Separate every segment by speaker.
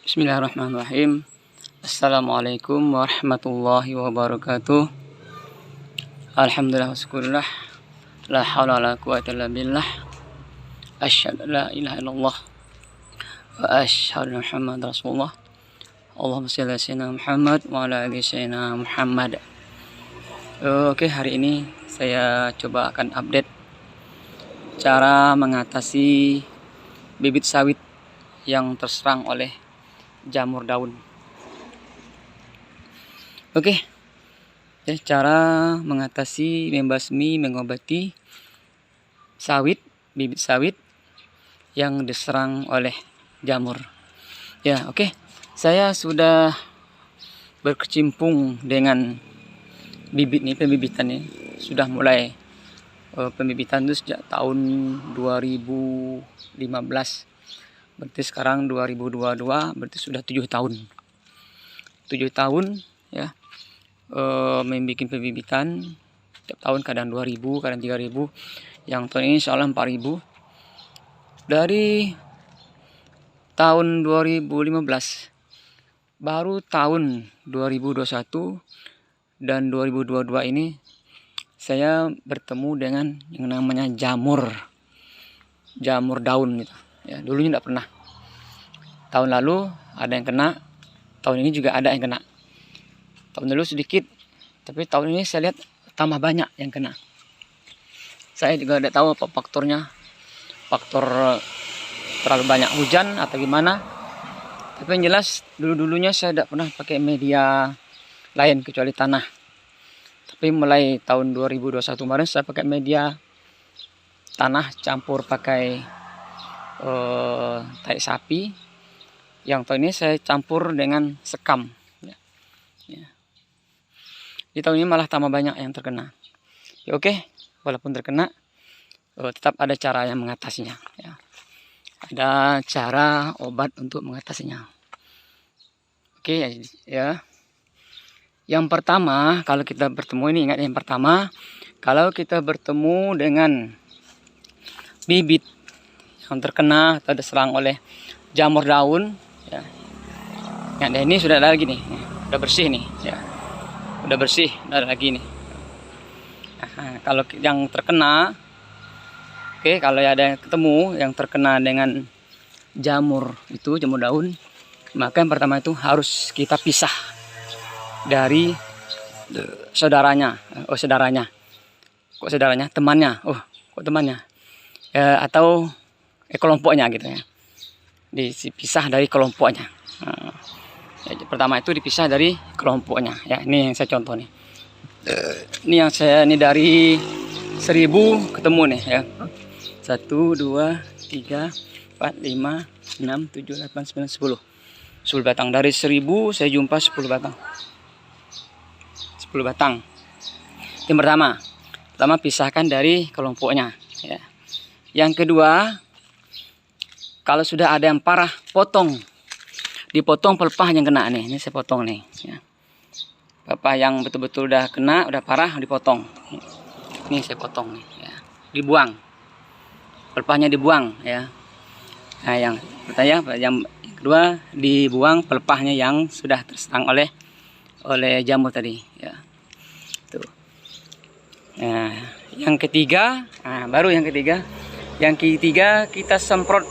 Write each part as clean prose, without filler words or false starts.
Speaker 1: Bismillahirrahmanirrahim. Assalamualaikum warahmatullahi wabarakatuh. Alhamdulillah wassyukurillah. La haula wala quwwata illa billah. Asyhadu an la ilaha illallah wa asyhadu anna Muhammadar Rasulullah. Allahumma shalli ala sayyidina Muhammad wa ala ali sayyidina Muhammad. Oke, hari ini saya coba akan update cara mengatasi bibit sawit yang terserang oleh jamur daun. Oke, cara mengatasi, membasmi, mengobati bibit sawit yang diserang oleh jamur. Ya, oke. Saya sudah berkecimpung dengan bibit nih, pembibitan nih. Sudah mulai pembibitan itu sejak tahun 2015. Berarti sekarang 2022, berarti sudah 7 tahun. 7 tahun ya, membuat pembibitan. Setiap tahun kadang 2000, kadang 3000. Yang tahun ini insya Allah 4000. Dari tahun 2015, baru tahun 2021 dan 2022 ini saya bertemu dengan yang namanya jamur daun gitu. Ya, dulunya tidak pernah. Tahun lalu ada yang kena, tahun ini juga ada yang kena. Tahun lalu sedikit, tapi tahun ini saya lihat tambah banyak yang kena. Saya juga tidak tahu apa faktornya, faktor terlalu banyak hujan atau gimana. Tapi yang jelas dulunya saya tidak pernah pakai media lain kecuali tanah. Tapi mulai tahun 2021 kemarin saya pakai media tanah campur pakai tai sapi. Yang tahun ini saya campur dengan sekam ya. Di tahun ini malah tambah banyak yang terkena ya. Oke, walaupun terkena tetap ada cara yang mengatasinya ya. Ada cara obat untuk mengatasinya. Oke ya. Yang pertama, kalau kita bertemu ini, ingat yang pertama, kalau kita bertemu dengan bibit yang terkena atau diserang oleh jamur daun ya. Nah, ini sudah ada lagi nih. Udah bersih nih ya. Udah bersih, udah ada lagi nih. Nah, kalau yang terkena, oke, kalau ada yang ketemu yang terkena dengan jamur daun, maka yang pertama itu harus kita pisah dari saudaranya. Temannya. Atau kelompoknya gitu ya. Dipisah dari kelompoknya. Nah, pertama itu dipisah dari kelompoknya ya. Ini yang saya contoh nih. Ini dari 1000 ketemu nih ya. 1 2 3 4 5 6 7 8 9 10. 10 batang. Dari 1000 saya jumpa 10 batang. 10 batang. Yang pertama pisahkan dari kelompoknya ya. Yang kedua, kalau sudah ada yang parah, dipotong pelepah yang kena nih. Ini saya potong nih ya. Pelepah yang betul-betul udah kena, udah parah, dipotong. Ini saya potong nih ya. Dibuang. Pelepahnya dibuang ya. Nah, yang kedua dibuang pelepahnya yang sudah terserang oleh jamur tadi ya. Tuh. Nah, yang ketiga, Yang ketiga kita semprot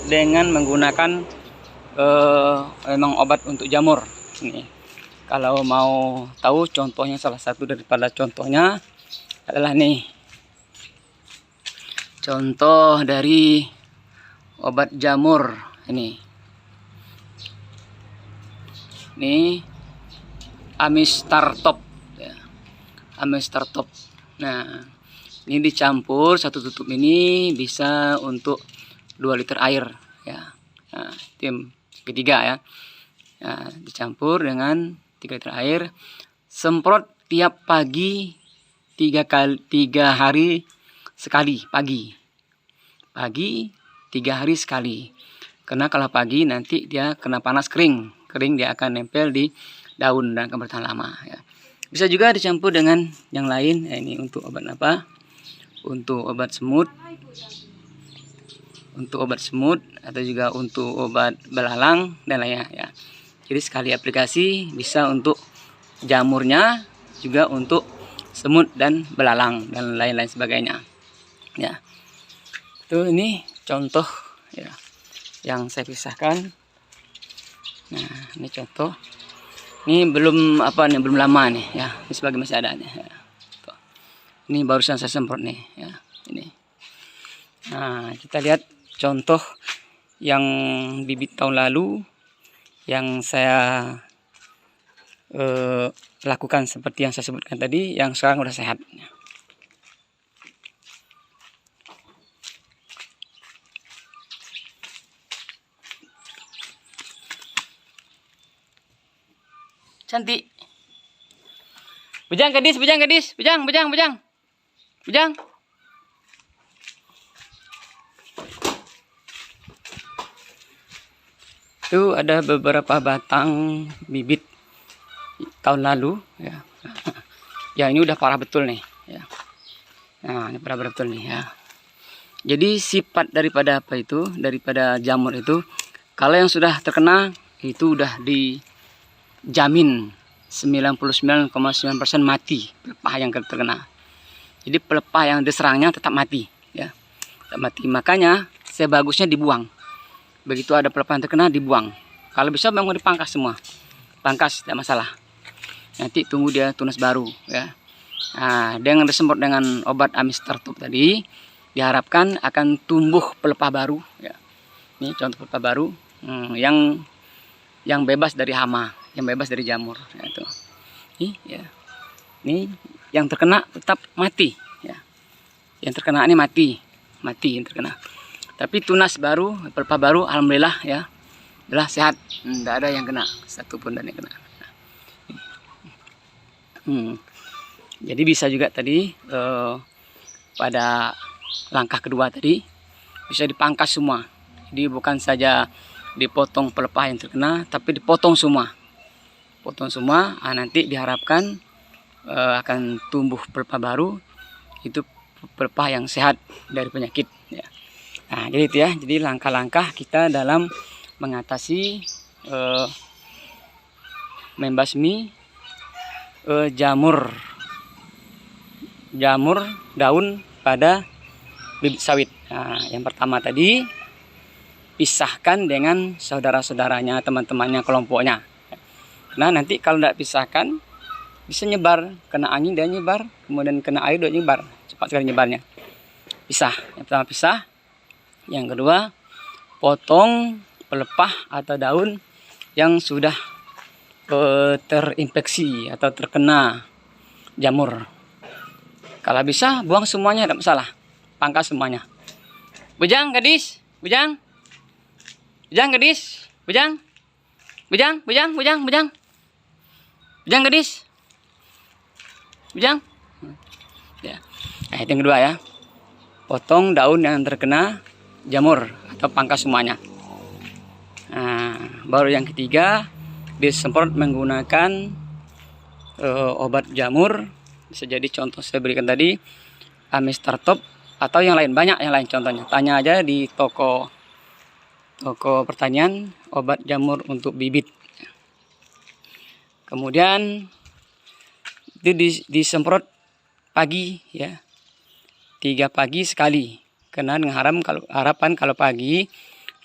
Speaker 1: dengan menggunakan memang obat untuk jamur. Ini. Kalau mau tahu contohnya, salah satu daripada contohnya adalah nih. Contoh dari obat jamur ini. Ini Amistar-Top ya. Amistar-Top. Nah, ini dicampur, satu tutup ini bisa untuk 2 liter air ya. Nah, tim ketiga ya. Nah, dicampur dengan 3 liter air, semprot tiap pagi 3 hari sekali. Pagi 3 hari sekali. Karena kalau pagi nanti dia kena panas kering dia akan nempel di daun dan akan bertahan lama ya. Bisa juga dicampur dengan yang lain ya. Ini untuk obat apa? Untuk obat semut untuk obat semut atau juga untuk obat belalang dan lainnya ya. Jadi sekali aplikasi bisa untuk jamurnya, juga untuk semut dan belalang dan lain-lain sebagainya ya. Itu ini contoh ya yang saya pisahkan. Nah ini contoh, ini belum apa nih, belum lama nih ya, ini sebagai masih ada nih ya. Tuh. Ini barusan saya semprot nih ya, ini. Nah kita lihat contoh yang bibit tahun lalu yang saya lakukan seperti yang saya sebutkan tadi, yang sekarang udah sehat. Cantik. Bujang gadis, bujang gadis, bujang, bujang, bujang, bujang. Itu ada beberapa batang bibit tahun lalu ya. Ya ini udah parah betul nih ya. Nah ini parah betul nih ya. Jadi sifat daripada apa itu, daripada jamur itu, kalau yang sudah terkena itu udah dijamin 99,9% mati pelepah yang terkena. Jadi pelepah yang diserangnya tetap mati ya, tetap mati. Makanya sebagusnya dibuang. Begitu ada pelepah yang terkena dibuang. Kalau bisa memang dipangkas semua, pangkas tidak masalah. Nanti tunggu dia tunas baru ya. Nah, dengan disemprot dengan obat amistertub tadi, diharapkan akan tumbuh pelepah baru ya. Ini contoh pelepah baru yang bebas dari hama, yang bebas dari jamur ya, itu. Ini ya. Ini yang terkena tetap mati ya. Yang terkena ini mati yang terkena. Tapi tunas baru, pelepah baru alhamdulillah ya. Adalah sehat, tidak ada yang kena, satu pun dan yang kena. Jadi bisa juga tadi pada langkah kedua tadi bisa dipangkas semua. Jadi bukan saja dipotong pelepah yang terkena, tapi dipotong semua. Potong semua, nanti diharapkan akan tumbuh pelepah baru, itu pelepah yang sehat dari penyakit ya. Nah jadi itu ya, jadi langkah-langkah kita dalam mengatasi membasmi jamur daun pada bibit sawit. Nah, yang pertama tadi pisahkan dengan saudara-saudaranya, teman-temannya, kelompoknya. Nah nanti kalau tidak pisahkan bisa nyebar, kena angin dia nyebar, kemudian kena air dia nyebar, cepat sekali nyebarnya. Pisah, yang pertama pisah. Yang kedua potong pelepah atau daun yang sudah terinfeksi atau terkena jamur. Kalau bisa buang semuanya, tidak masalah, pangkas semuanya. Bujang gadis, bujang, bujang gadis, bujang, bujang, bujang, bujang, bujang, bujang gadis, bujang ya. Nah itu yang kedua ya, potong daun yang terkena jamur atau pangkas semuanya. Nah baru yang ketiga disemprot menggunakan obat jamur. Bisa jadi contoh saya berikan tadi amistertub atau yang lain, banyak yang lain contohnya. Tanya aja di toko pertanian obat jamur untuk bibit. Kemudian itu disemprot pagi ya, 3 pagi sekali. Karena dengan harapan kalau pagi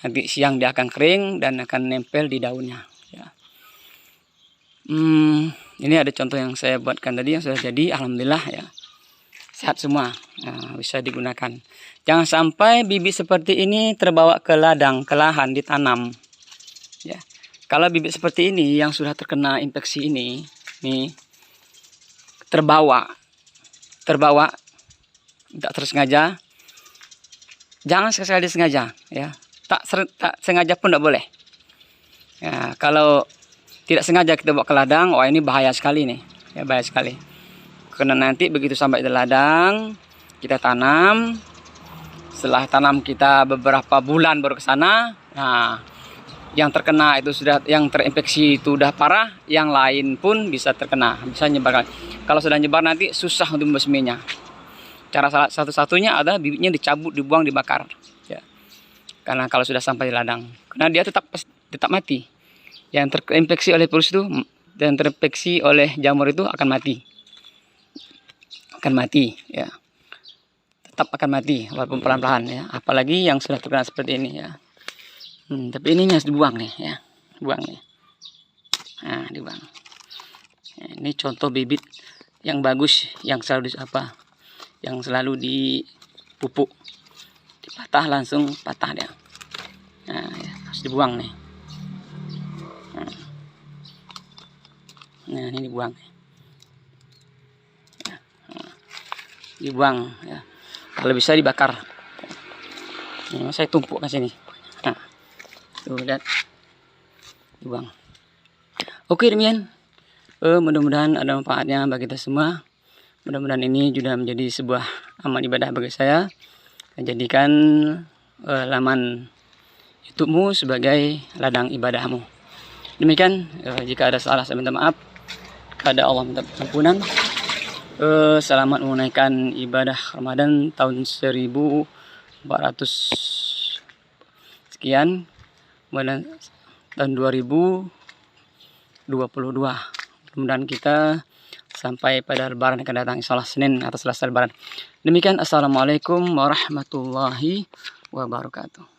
Speaker 1: nanti siang dia akan kering dan akan nempel di daunnya ya. Ini ada contoh yang saya buatkan tadi yang sudah jadi, alhamdulillah ya, sehat semua. Nah, bisa digunakan. Jangan sampai bibit seperti ini terbawa ke ladang, ke lahan ditanam ya. Kalau bibit seperti ini yang sudah terkena infeksi ini nih, terbawa tidak tersengaja, jangan sekali disengaja ya. Tak sengaja pun tidak boleh ya. Kalau tidak sengaja kita bawa ke ladang, wah ini bahaya sekali nih ya, bahaya sekali. Karena nanti begitu sampai di ladang kita tanam, setelah tanam kita beberapa bulan baru ke sana, nah yang terkena itu sudah, yang terinfeksi itu udah parah, yang lain pun bisa terkena, bisa nyebar. Kalau sudah nyebar nanti susah untuk membasminya. Cara satu-satunya adalah bibitnya dicabut, dibuang, dibakar ya. karena kalau sudah sampai di ladang, karena dia tetap mati. Yang terinfeksi oleh virus itu dan terinfeksi oleh jamur itu akan mati, ya, tetap akan mati walaupun pelan-pelan ya. Apalagi yang sudah terkena seperti ini ya. Tapi ininya harus dibuang nih ya, buang nih. Nah, dibuang. Ini contoh bibit yang bagus, yang selalu dipupuk, dipatah langsung patah dia. Nah, ya, harus dibuang nih. Nah, ini dibuang. Dibuang ya. Kalau bisa dibakar. Ini saya tumpuk ke sini. Nah, tuh lihat. Dibuang. Oke, demikian. Mudah-mudahan ada manfaatnya bagi kita semua. Mudah-mudahan ini juga menjadi sebuah amal ibadah bagi saya. Jadikan laman YouTube-mu sebagai ladang ibadahmu. Demikian, jika ada salah saya minta maaf. Kepada Allah minta pengampunan. Selamat menunaikan ibadah Ramadan tahun 1400 sekian. Kemudian tahun 2022. Mudah-mudahan kita sampai pada lebaran akan datang, insyaallah Senin atau Selasa lebaran. Demikian, assalamualaikum warahmatullahi wabarakatuh.